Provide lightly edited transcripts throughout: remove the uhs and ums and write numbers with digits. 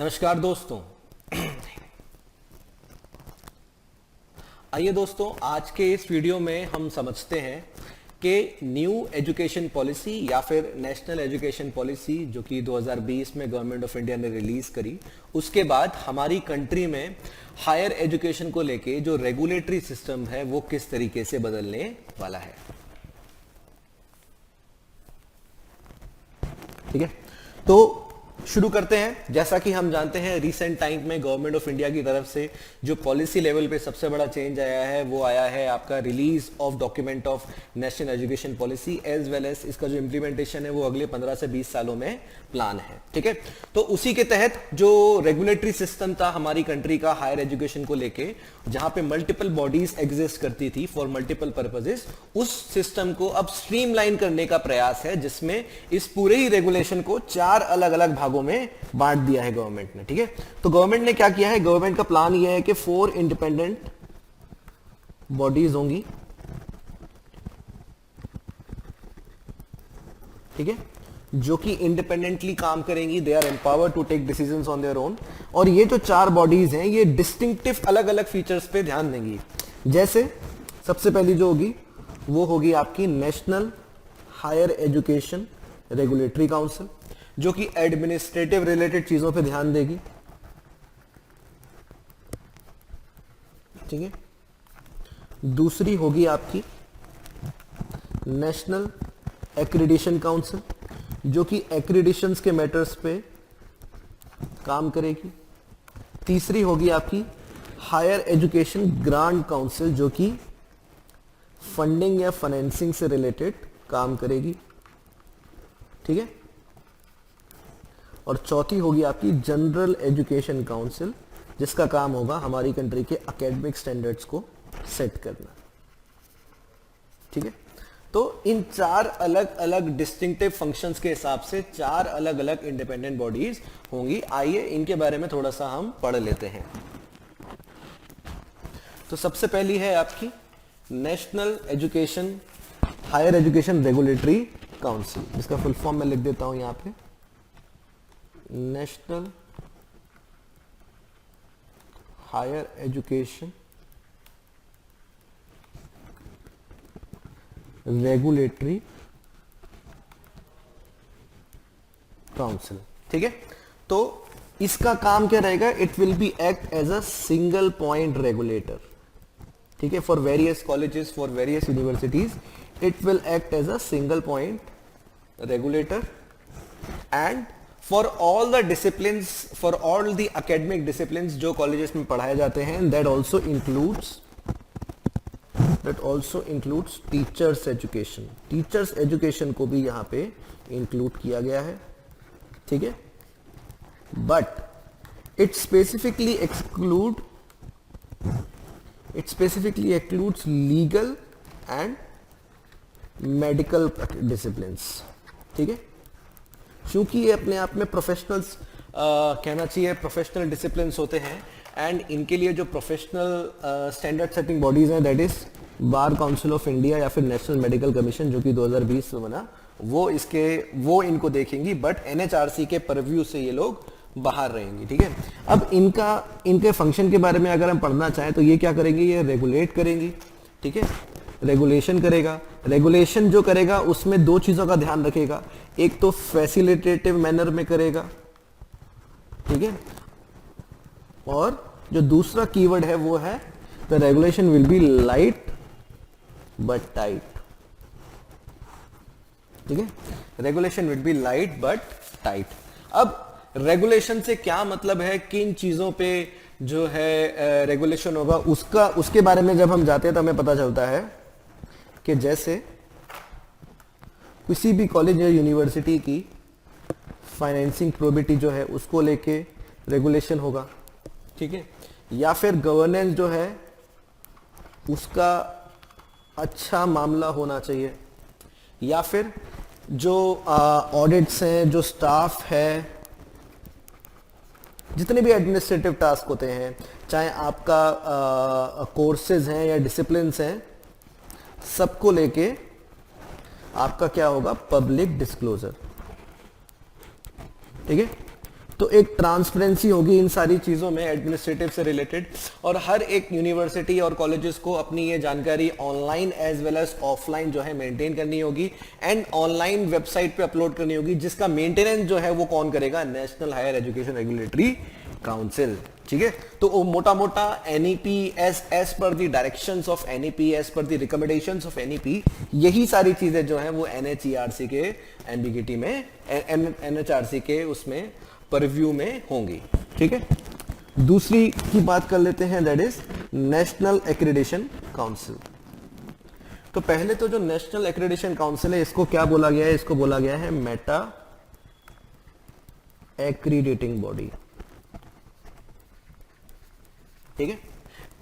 नमस्कार दोस्तों। आइए दोस्तों, आज के इस वीडियो में हम समझते हैं कि न्यू एजुकेशन पॉलिसी या फिर नेशनल एजुकेशन पॉलिसी जो कि 2020 में गवर्नमेंट ऑफ इंडिया ने रिलीज करी, उसके बाद हमारी कंट्री में हायर एजुकेशन को लेके जो रेगुलेटरी सिस्टम है वो किस तरीके से बदलने वाला है। ठीक है, तो शुरू करते हैं। जैसा कि हम जानते हैं, रिसेंट टाइम में गवर्नमेंट ऑफ इंडिया की तरफ से जो पॉलिसी लेवल पे सबसे बड़ा चेंज आया है वो आया है आपका release of document of national education policy, as well as इसका जो इंप्लीमेंटेशन है वो अगले 15 से 20 सालों में प्लान है। ठीक है, तो उसी के तहत जो रेगुलेटरी सिस्टम था हमारी कंट्री का हायर एजुकेशन को लेके, जहां पे मल्टीपल बॉडीज एग्जिस्ट करती थी फॉर मल्टीपल पर्पजेस, उस सिस्टम को अब स्ट्रीमलाइन करने का प्रयास है, जिसमें इस पूरे ही रेगुलेशन को 4 अलग अलग भागों में बांट दिया है गवर्नमेंट ने। ठीक है, तो गवर्नमेंट ने क्या किया है, गवर्नमेंट का प्लान यह है कि 4 इंडिपेंडेंट बॉडीज होंगी। ठीक है, जो कि इंडिपेंडेंटली काम करेंगी, they are empowered to take decisions on their own. और ये जो 4 बॉडीज हैं ये डिस्टिंक्टिव अलग अलग फीचर्स पे ध्यान देंगी। जैसे सबसे पहली जो होगी वो होगी आपकी national higher education regulatory council, जो कि एडमिनिस्ट्रेटिव रिलेटेड चीजों पे ध्यान देगी। ठीक है, दूसरी होगी आपकी नेशनल एक्रीडिशन काउंसिल, जो कि एक्रीडिशंस के मैटर्स पे काम करेगी। तीसरी होगी आपकी हायर एजुकेशन ग्रांट काउंसिल, जो कि फंडिंग या फाइनेंसिंग से रिलेटेड काम करेगी। ठीक है, और चौथी होगी आपकी जनरल एजुकेशन काउंसिल, जिसका काम होगा हमारी कंट्री के एकेडमिक स्टैंडर्ड्स को सेट करना। ठीक है, तो इन 4 अलग अलग डिस्टिंक्टिव फंक्शंस के हिसाब से 4 अलग अलग इंडिपेंडेंट बॉडीज होंगी। आइए इनके बारे में थोड़ा सा हम पढ़ लेते हैं। तो सबसे पहली है आपकी national education higher education regulatory council, जिसका फुल फॉर्म मैं लिख देता हूं यहां पे, national higher education regulatory council. ठीक है, तो इसका काम क्या रहेगा, it will be act as a single point regulator. ठीक है, for various colleges, for various universities, it will act as a single point regulator, and for all the disciplines, for all the academic disciplines जो colleges में पढ़ाए जाते हैं, that also includes teachers education। teachers education को भी यहाँ पे include किया गया है। ठीक है, but it specifically excludes legal and medical disciplines। ठीक है, क्योंकि ये अपने आप में प्रोफेशनल्स कहना चाहिए, प्रोफेशनल डिसिप्लिन्स होते हैं, एंड इनके लिए जो प्रोफेशनल स्टैंडर्ड सेटिंग बॉडीज हैं, that is bar council of India या फिर नेशनल मेडिकल कमीशन, जो कि 2020 में बना, वो इनको देखेंगी, बट एनएचआरसी के परव्यू से ये लोग बाहर रहेंगी। ठीक है, अब इनके फंक्शन के बारे में अगर हम पढ़ना चाहें तो ये क्या करेंगी, ये रेगुलेट करेंगी। ठीक है, रेगुलेशन करेगा। रेगुलेशन जो करेगा उसमें 2 चीजों का ध्यान रखेगा, एक तो फैसिलिटेटिव मैनर में करेगा। ठीक है, और जो दूसरा कीवर्ड है वो है the regulation will be light but tight. ठीक है, regulation will be light but tight. अब रेगुलेशन से क्या मतलब है, किन चीजों पे जो है रेगुलेशन होगा, उसके बारे में जब हम जाते हैं तो हमें पता चलता है कि जैसे किसी भी कॉलेज या यूनिवर्सिटी की फाइनेंसिंग प्रोबिटी जो है उसको लेके रेगुलेशन होगा। ठीक है, या फिर गवर्नेंस जो है उसका अच्छा मामला होना चाहिए, या फिर जो ऑडिट्स हैं, जो स्टाफ है, जितने भी एडमिनिस्ट्रेटिव टास्क होते हैं, चाहे आपका कोर्सेज हैं या डिसिप्लिन्स हैं, सबको लेके आपका क्या होगा, पब्लिक डिस्क्लोजर। ठीक है, तो एक ट्रांसपेरेंसी होगी इन सारी चीजों में एडमिनिस्ट्रेटिव से रिलेटेड, और हर एक यूनिवर्सिटी और कॉलेजेस को अपनी ये जानकारी online as well as offline जो है मेंटेन करनी होगी एंड ऑनलाइन वेबसाइट पे अपलोड करनी होगी, जिसका मेंटेनेंस जो है वो कौन करेगा? National higher education regulatory council. ठीक है, तो मोटा मोटा NEP as per the directions of NEP, as per the recommendations of NEP, यही सारी चीजें जो है वो एनएचईआरसी के एनबीकेटी में, एनएचआरसी के उसमें परव्यू में होंगी। ठीक है, दूसरी की बात कर लेते हैं, that is national accreditation council. तो पहले तो जो नेशनल एक्रेडिटेशन काउंसिल है इसको क्या बोला गया है? इसको बोला गया है मेटा एक्रीडेटिंग बॉडी। ठीक है,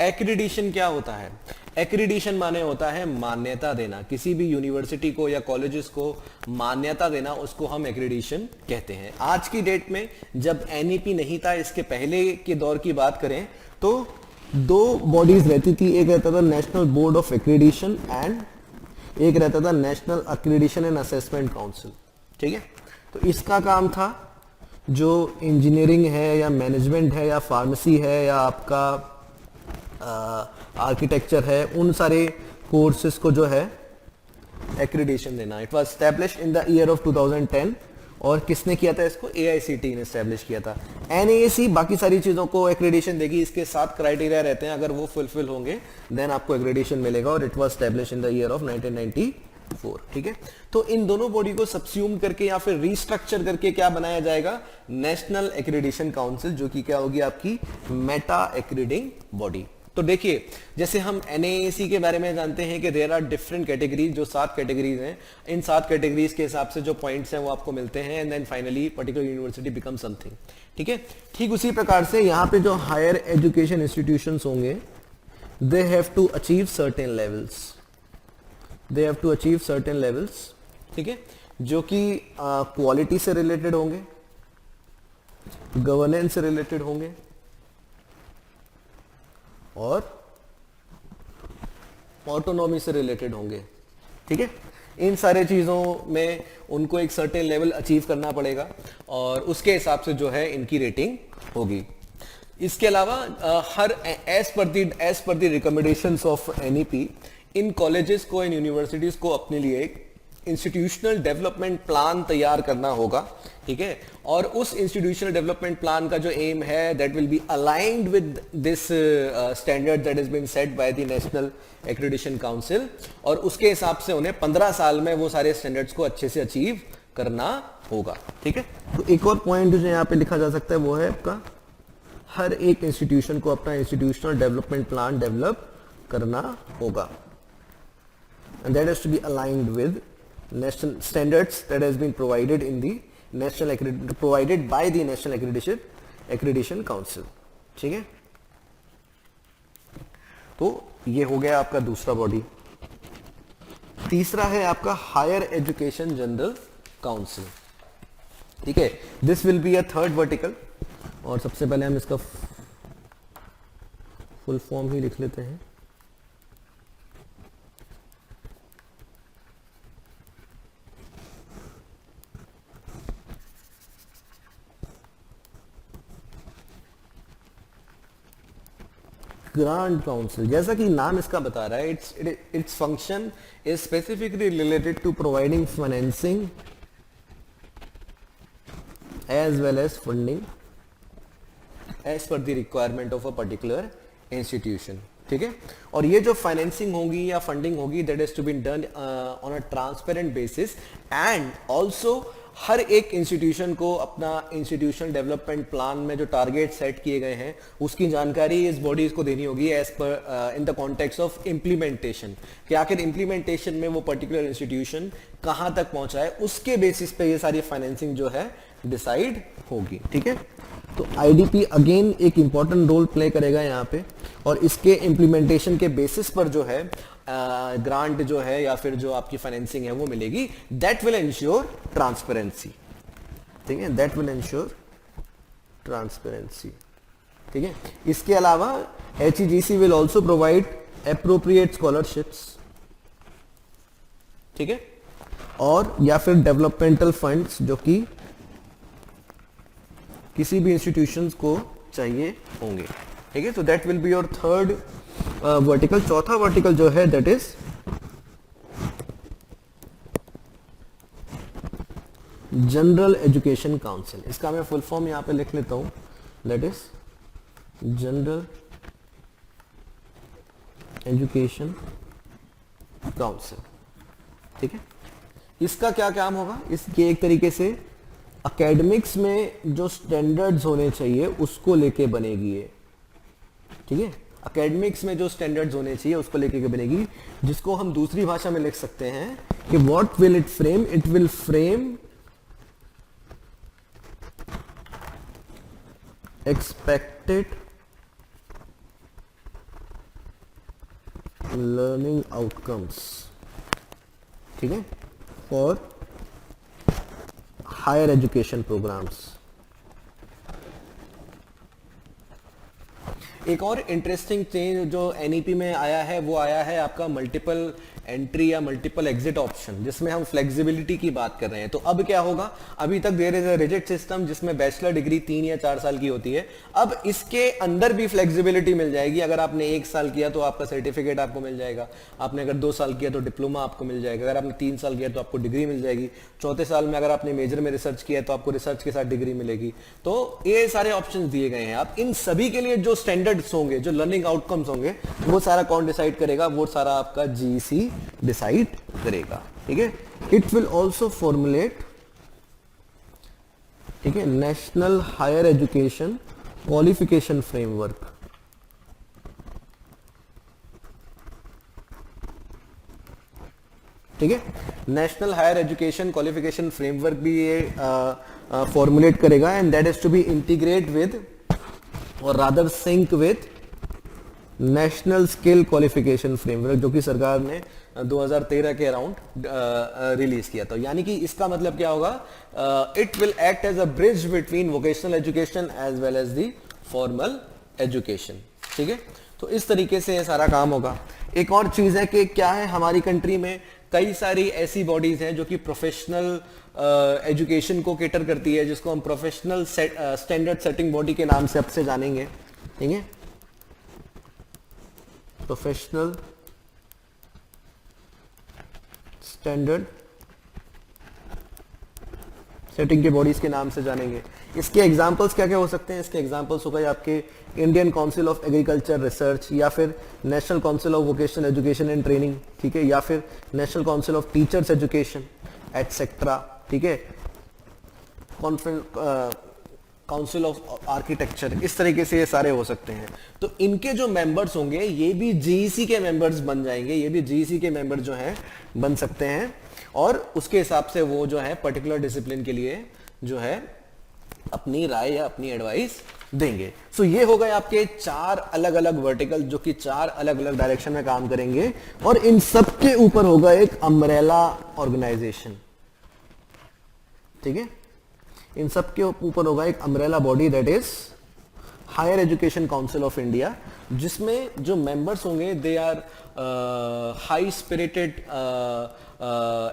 एक्रीडिशन क्या होता है? एक्रीडिशन माने होता है मान्यता देना, किसी भी यूनिवर्सिटी को या कॉलेजेस को मान्यता देना, उसको हम एक्रीडिशन कहते हैं। आज की डेट में जब एनईपी नहीं था, इसके पहले के दौर की बात करें तो दो बॉडीज रहती थी, एक रहता था नेशनल बोर्ड ऑफ एक्रीडिशन एंड एक रहता था नेशनल एक्रीडिशन एंड असेसमेंट काउंसिल। ठीक है, तो इसका काम था जो इंजीनियरिंग है या मैनेजमेंट है या फार्मेसी है या आपका आर्किटेक्चर है, उन सारे कोर्सेज को जो है एक्रीडिटेशन देना। It was established in the year of 2010, और किसने किया था इसको? एआईसीटी ने एस्टैब्लिश किया था। एनएसी बाकी सारी चीजों को एक्रीडिटेशन देगी, इसके 7 क्राइटेरिया रहते हैं, अगर वो फुलफिल होंगे देन आपको एक्रीडिटेशन मिलेगा, और it was establish in the year of 1994। ठीक है, तो इन दोनों बॉडी को सबस्यूम करके या फिर रीस्ट्रक्चर करके क्या बनाया जाएगा? नेशनल एक्रीडिटेशन काउंसिल, जो कि क्या होगी? आपकी मेटा एक्रीडिंग बॉडी। तो देखिए, जैसे हम एनएसी के बारे में जानते हैं कि देयर आर डिफरेंट कैटेगरीज, जो 7 कैटेगरीज हैं, इन 7 कैटेगरीज के हिसाब से जो पॉइंट्स हैं वो आपको मिलते हैं, and then finally particular university become something. ठीक है, ठीक उसी प्रकार से यहाँ पे जो हायर एजुकेशन इंस्टीट्यूशंस होंगे, they have to achieve certain levels, they have to achieve certain levels. ठीक है, जो कि क्वालिटी से रिलेटेड होंगे, गवर्नेंस से रिलेटेड होंगे, और ऑटोनॉमी से रिलेटेड होंगे। ठीक है, इन सारे चीजों में उनको एक सर्टेन लेवल अचीव करना पड़ेगा, और उसके हिसाब से जो है इनकी रेटिंग होगी। इसके अलावा हर as per the recommendations of NEP, इन कॉलेजेस को, इन यूनिवर्सिटीज को अपने लिए एक इंस्टीट्यूशनल डेवलपमेंट प्लान तैयार करना होगा। ठीक है, और उस इंस्टीट्यूशनल डेवलपमेंट प्लान का जो एम है, that will be aligned with this standard that is been set by the national accreditation council, और उसके हिसाब से उन्हें 15 साल में वो सारे स्टैंडर्ड्स को अच्छे से अचीव करना होगा। ठीक है, तो एक और पॉइंट जो यहाँ पे लिखा जा सकता है वो है आपका, हर एक इंस्टीट्यूशन को अपना इंस्टीट्यूशनल डेवलपमेंट प्लान डेवलप करना होगा, and that has to be aligned with national standards that has been provided in the provided by the national accreditation council। ठीक है, तो ये हो गया आपका दूसरा बॉडी। तीसरा है आपका हायर एजुकेशन जनरल काउंसिल। ठीक है, this will be a third vertical, और सबसे पहले हम इसका फुल फॉर्म ही लिख लेते हैं। ग्रांट काउंसिल, जैसा कि नाम इसका बता रहा है, it's function is specifically related to providing financing as well as funding as per the requirement of a particular institution. ठीक है, और ये जो फाइनेंसिंग होगी या फंडिंग होगी, that is to be done on a transparent basis, and also हर एक इंस्टीट्यूशन को अपना इंस्टीट्यूशनल डेवलपमेंट प्लान में जो टारगेट सेट किए गए हैं उसकी जानकारी इस बॉडीज को देनी होगी as per in the context of implementation, कि आखिर इम्प्लीमेंटेशन में वो पर्टिकुलर इंस्टीट्यूशन कहां तक पहुंचा है, उसके बेसिस पे ये सारी फाइनेंसिंग जो है डिसाइड होगी। ठीक है, तो आईडीपी अगेन एक इंपॉर्टेंट रोल प्ले करेगा यहाँ पे, और इसके इम्प्लीमेंटेशन के बेसिस पर जो है ग्रांट जो है या फिर जो आपकी फाइनेंसिंग है वो मिलेगी, दैट विल इंश्योर ट्रांसपेरेंसी। ठीक है, दैट विल इंश्योर ट्रांसपेरेंसी। ठीक है, इसके अलावा HEGC will also provide appropriate scholarships. ठीक है, और या फिर डेवलपमेंटल फंड्स जो कि किसी भी इंस्टीट्यूशंस को चाहिए होंगे, ठीक है। तो that will be your third vertical. चौथा वर्टिकल जो है that is general education council. इसका मैं फुल फॉर्म यहां पे लिख लेता हूं, that is general education council, ठीक है। इसका क्या काम होगा, इसके एक तरीके से एकेडमिक्स में जो स्टैंडर्ड्स होने चाहिए उसको लेके बनेगी ये, ठीक है। एकेडमिक्स में जो स्टैंडर्ड्स होने चाहिए उसको लेके के बनेगी, जिसको हम दूसरी भाषा में लिख सकते हैं कि what will it frame, it will frame expected learning outcomes, ठीक है, फॉर हायर एजुकेशन प्रोग्राम्स। एक और इंटरेस्टिंग चेंज जो एनईपी में आया है वो आया है आपका मल्टीपल एंट्री या मल्टीपल एग्जिट ऑप्शन, जिसमें हम फ्लेक्सिबिलिटी की बात कर रहे हैं। तो अब क्या होगा, अभी तक there is a rigid system जिसमें बैचलर डिग्री 3 या 4 साल की होती है। अब इसके अंदर भी फ्लेक्सिबिलिटी मिल जाएगी। अगर आपने 1 साल किया तो आपका सर्टिफिकेट आपको मिल जाएगा, आपने अगर 2 साल किया तो डिप्लोमा आपको मिल जाएगा, अगर आपने 3 साल किया तो आपको डिग्री मिल जाएगी, चौथे साल में अगर आपने मेजर में रिसर्च किया तो आपको रिसर्च के साथ डिग्री मिलेगी। तो ये सारे ऑप्शन दिए गए हैं। आप इन सभी के लिए जो स्टैंडर्ड्स होंगे, जो लर्निंग आउटकम्स होंगे, वो सारा कौन डिसाइड करेगा, वो सारा आपका जीईसी डिसाइड करेगा, ठीक है। इट विल ऑल्सो फॉर्मुलेट, ठीक है, national higher education qualification framework, ठीक है। National higher education qualification framework भी ये फॉर्मुलेट करेगा, and that is to be integrate with और rather sync with national skill qualification framework, जो कि सरकार ने 2013 के अराउंड रिलीज किया था। यानी कि इसका मतलब क्या होगा, it will act as a bridge between vocational education as well as the formal education, ठीक है। तो इस तरीके से ये सारा काम होगा। एक और चीज है कि क्या है, हमारी कंट्री में कई सारी ऐसी बॉडीज हैं जो कि प्रोफेशनल एजुकेशन को केटर करती है, जिसको हम प्रोफेशनल स्टैंडर्ड सेटिंग बॉडी के नाम से अब से जानेंगे, ठीक है। प्रोफेशनल स्टैंडर्ड सेटिंग के बॉडीज के नाम से जानेंगे। इसके एग्जांपल्स क्या क्या हो सकते हैं, इसके एग्जांपल्स हो गए आपके Indian council of agriculture research, या फिर national council of vocational education and training, ठीक है, या फिर national council of teachers education etcetera, ठीक है, काउंसिल ऑफ आर्किटेक्चर। इस तरीके से ये सारे हो सकते हैं। तो इनके जो मेंबर्स होंगे ये भी जीईसी के मेंबर्स बन जाएंगे, ये भी जीईसी के मेंबर जो हैं बन सकते हैं, और उसके हिसाब से वो जो है पर्टिकुलर डिसिप्लिन के लिए जो है अपनी राय या अपनी एडवाइस देंगे। सो ये हो गए आपके 4 अलग अलग वर्टिकल जो कि 4 अलग अलग डायरेक्शन में काम करेंगे, और इन सब के ऊपर होगा एक अम्ब्रेला ऑर्गेनाइजेशन, ठीक है। इन सब के ऊपर होगा एक umbrella body that is higher education council of India, जिसमें जो मेंबर्स होंगे they are high spirited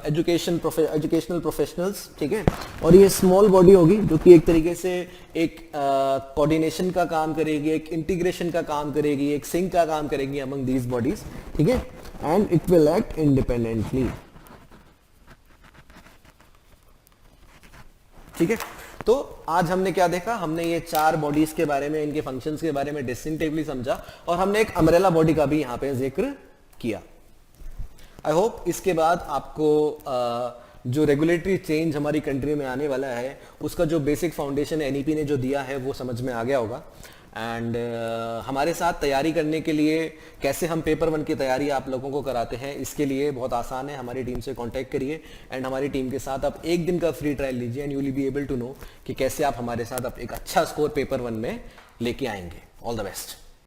educational professionals, ठीक है। और ये स्मॉल बॉडी होगी जो कि एक तरीके से एक कोऑर्डिनेशन का काम करेगी, एक इंटीग्रेशन का काम करेगी, एक सिंक का काम करेगी अमंग दीज बॉडीज, ठीक है। And it will act independently, ठीक है। तो आज हमने क्या देखा, हमने ये 4 बॉडीज के बारे में, इनके फंक्शंस के बारे में डिस्टिंक्टिवली समझा, और हमने एक अम्ब्रेला बॉडी का भी यहां पे जिक्र किया। आई होप इसके बाद आपको जो रेगुलेटरी चेंज हमारी कंट्री में आने वाला है उसका जो बेसिक फाउंडेशन एनईपी ने जो दिया है वो समझ में आ गया होगा। एंड हमारे साथ तैयारी करने के लिए कैसे हम पेपर 1 की तैयारी आप लोगों को कराते हैं, इसके लिए बहुत आसान है, हमारी टीम से कांटेक्ट करिए एंड हमारी टीम के साथ आप 1 दिन का फ्री ट्रायल लीजिए, and you will be able to know कि कैसे आप हमारे साथ एक अच्छा स्कोर पेपर 1 में लेके आएंगे। All the best.